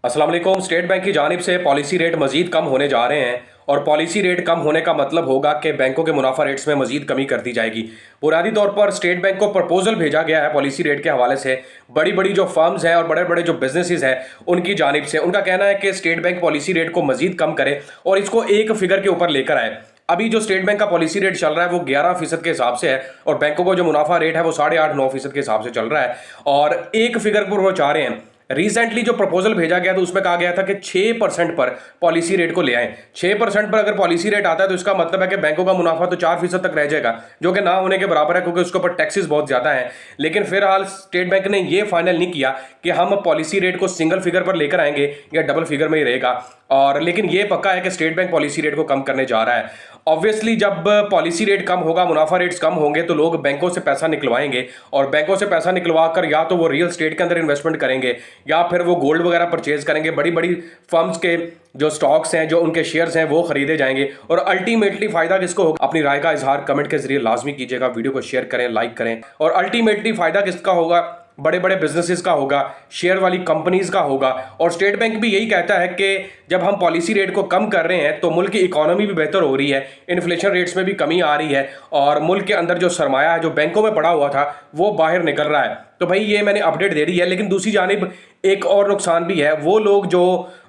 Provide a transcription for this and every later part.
अस्सलाम वालेकुम। State bank की जानिब से पॉलिसी रेट मजीद कम होने जा रहे हैं और पॉलिसी रेट कम होने का मतलब होगा कि बैंकों के मुनाफा रेट्स में मजीद कमी कर दी जाएगी। बुनियादी तौर पर स्टेट बैंक को प्रपोजल भेजा गया है पॉलिसी रेट के हवाले से। बड़ी बड़ी जो फर्म्स हैं और बड़े बड़े जो बिजनेसेस हैं उनकी जानिब से उनका कहना है कि स्टेट बैंक पॉलिसी रेट को मजीद कम करे और इसको एक फिगर के ऊपर लेकर आए। अभी जो स्टेट बैंक का पॉलिसी रेट चल रहा है वो 11% के हिसाब से है और बैंकों का जो मुनाफा रेट है वो 8.5-9% के हिसाब से चल रहा है और एक फिगर पर वो चाह रहे हैं। रिसेंटली जो प्रपोजल भेजा गया तो उसमें कहा गया था कि 6% पर पॉलिसी रेट को ले आए। 6% पर अगर पॉलिसी रेट आता है तो इसका मतलब है कि बैंकों का मुनाफा तो 4% तक रह जाएगा, जो कि ना होने के बराबर है क्योंकि उसके ऊपर टैक्सेस बहुत ज्यादा हैं। लेकिन फिलहाल स्टेट बैंक ने यह फाइनल नहीं किया कि हम पॉलिसी रेट को सिंगल फिगर पर लेकर आएंगे या डबल फिगर में ही रहेगा। और लेकिन यह पक्का है कि स्टेट बैंक पॉलिसी रेट को कम करने जा रहा है। ऑब्वियसली जब पॉलिसी रेट कम होगा, मुनाफा रेट्स कम होंगे तो लोग बैंकों से पैसा निकलवाएंगे और बैंकों से पैसा निकलवा कर या तो वो रियल स्टेट के अंदर इन्वेस्टमेंट करेंगे या फिर वो गोल्ड वगैरह परचेज करेंगे। बड़ी बड़ी फर्म्स के जो स्टॉक्स हैं, जो उनके शेयर्स हैं वो खरीदे जाएंगे और अल्टीमेटली फायदा किसको होगा? अपनी राय का इजहार कमेंट के जरिए लाजमी कीजिएगा, वीडियो को शेयर करें, लाइक करें। और अल्टीमेटली फायदा किसका होगा? बड़े बड़े बिजनेसेस का होगा, शेयर वाली कंपनीज का होगा। और स्टेट बैंक भी यही कहता है कि जब हम पॉलिसी रेट को कम कर रहे हैं तो मुल्क की इकोनॉमी भी बेहतर हो रही है, इन्फ्लेशन रेट्स में भी कमी आ रही है और मुल्क के अंदर जो सरमाया है जो बैंकों में पड़ा हुआ था वो बाहर निकल रहा है। तो भाई ये मैंने अपडेट दे दी है। लेकिन दूसरी जानिब एक और नुकसान भी है। वो लोग जो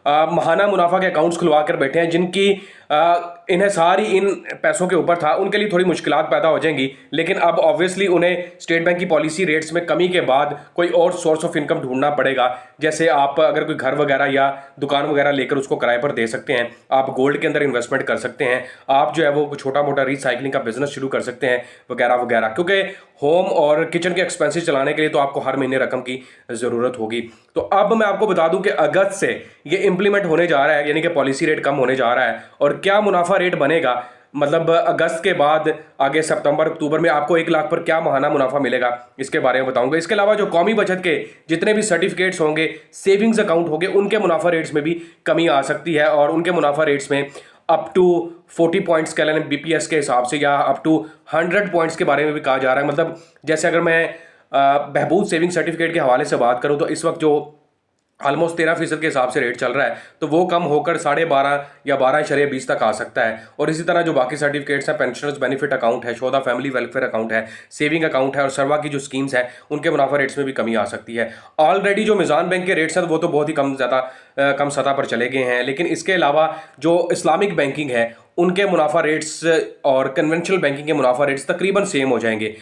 महाना मुनाफा के अकाउंट्स खुलवा कर बैठे हैं, जिनकी इन्हें सारी इन पैसों के ऊपर था, उनके लिए थोड़ी मुश्किलात पैदा हो जाएंगी। लेकिन अब ऑब्वियसली उन्हें स्टेट बैंक की पॉलिसी रेट्स में कमी के बाद कोई और सोर्स ऑफ इनकम ढूंढना पड़ेगा। जैसे आप अगर कोई घर वगैरह या दुकान वगैरह लेकर उसको किराए पर दे सकते हैं, आप गोल्ड के अंदर इन्वेस्टमेंट कर सकते हैं, आप जो है वो छोटा मोटा रिसाइकलिंग का बिजनेस शुरू कर सकते हैं वगैरह वगैरह। क्योंकि होम और किचन के एक्सपेंसेस चलाने के लिए तो आपको हर महीने रकम की ज़रूरत होगी। तो अब मैं आपको बता दूं कि अगस्त से ये इंप्लीमेंट होने जा रहा है, यानी कि पॉलिसी रेट कम होने जा रहा है। और क्या मुनाफा रेट बनेगा, मतलब अगस्त के बाद आगे सितंबर अक्टूबर में आपको 1 लाख पर क्या महाना मुनाफा मिलेगा, इसके बारे में बताऊंगा। इसके अलावा जो कौमी बचत के जितने भी सर्टिफिकेट्स होंगे, सेविंग्स अकाउंट होंगे, उनके मुनाफा रेट्स में भी कमी आ सकती है और उनके मुनाफा रेट्स में अप टू 40 पॉइंट्स कह लें बीपीएस के हिसाब से, या अप टू 100 पॉइंट्स के बारे में भी कहा जा रहा है। मतलब जैसे अगर मैं बहबूद सेविंग सर्टिफिकेट के हवाले से बात करूं तो इस वक्त जो ऑलमोस्ट 13% के हिसाब से रेट चल रहा है तो वो कम होकर 12.5 या 12.20 तक आ सकता है। और इसी तरह जो बाकी सर्टिफिकेट्स हैं, पेंशनर्स बेनिफिट अकाउंट है, शोधा फैमिली वेलफेयर अकाउंट है, सेविंग अकाउंट है और सर्वा की जो स्कीम्स है उनके मुनाफा रेट्स में भी कमी आ सकती है। ऑलरेडी जो मिजान बैंक के रेट्स हैं वो तो बहुत ही कम सतह पर चले गए हैं। लेकिन इसके अलावा जो इस्लामिक बैंकिंग है उनके मुनाफा रेट्स और कन्वेंशनल बैंकिंग के मुनाफा रेट्स तकरीबन सेम हो जाएंगे।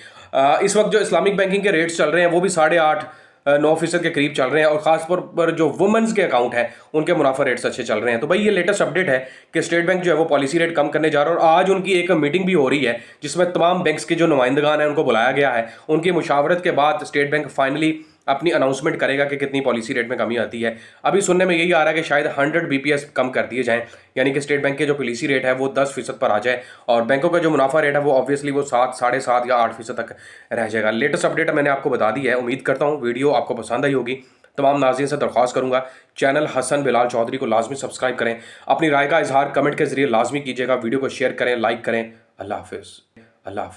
इस वक्त जो इस्लामिक बैंकिंग के रेट्स चल रहे हैं वो भी 8.5-9% के करीब चल रहे हैं और खासतौर पर जो वुमेन्स के अकाउंट हैं उनके मुनाफा रेट्स अच्छे चल रहे हैं। तो भाई ये लेटेस्ट अपडेट है कि स्टेट बैंक जो है वो पॉलिसी रेट कम करने जा रहा है और आज उनकी एक मीटिंग भी हो रही है जिसमें तमाम बैंक्स के जो नुमाइंदगान हैं उनको बुलाया गया है। उनकी मुशावरत के बाद स्टेट बैंक फाइनली अपनी अनाउंसमेंट करेगा कि कितनी पॉलिसी रेट में कमी आती है। अभी सुनने में यही आ रहा है कि शायद 100 बीपीएस कम कर दिए जाएं, यानी कि स्टेट बैंक के जो पॉलिसी रेट है वो 10% पर आ जाए और बैंकों का जो मुनाफा रेट है वो ऑब्वियसली वो 7, 7.5 या 8% तक रह जाएगा। लेटेस्ट अपडेट मैंने आपको बता दी है। उम्मीद करता हूँ वीडियो आपको पसंद आई होगी। तमाम नाज़रीन से दरख्वास्त करूंगा चैनल हसन बिलाल चौधरी को लाजमी सब्सक्राइब करें, अपनी राय का इजहार कमेंट के जरिए लाजमी कीजिएगा, वीडियो को शेयर करें, लाइक करें। अल्लाह हाफिज़। अल्लाह हाफिज़।